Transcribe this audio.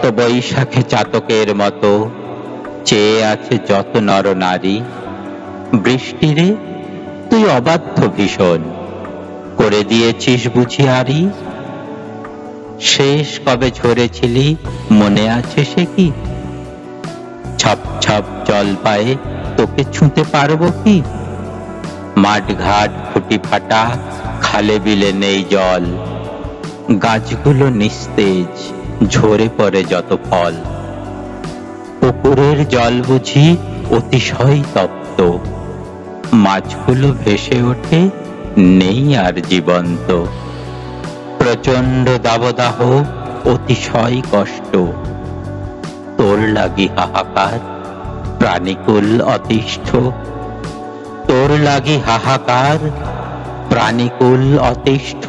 রক্ত বৈশাখে চাতকের মতো চেয়ে আছে যত নর নারী। বৃষ্টিরে তুই অবাধ্য ভীষণ, করে দিয়েছিস বুঝি আরি। শেষ কবে ঝরেছিলি মনে আছে সে কি? ছপ ছপ জল পায়ে তোকে ছুঁতে পারবো কি? মাঠ ঘাট ফুটি ফাটা, খালে বিলে নেই জল, গাছগুলো নিস্তেজ, ঝরে পড়ে যত ফল। পুকুরের জল বুঝি অতিশয় তপ্ত, মাছগুলো ভেসে ওঠে নেই আর জীবন্ত। প্রচণ্ড দাবদাহ, অতিশয় কষ্ট, তোর লাগি হাহাকার, প্রাণীকুল অতিষ্ঠ। তোর লাগি হাহাকার, প্রাণীকুল অতিষ্ঠ।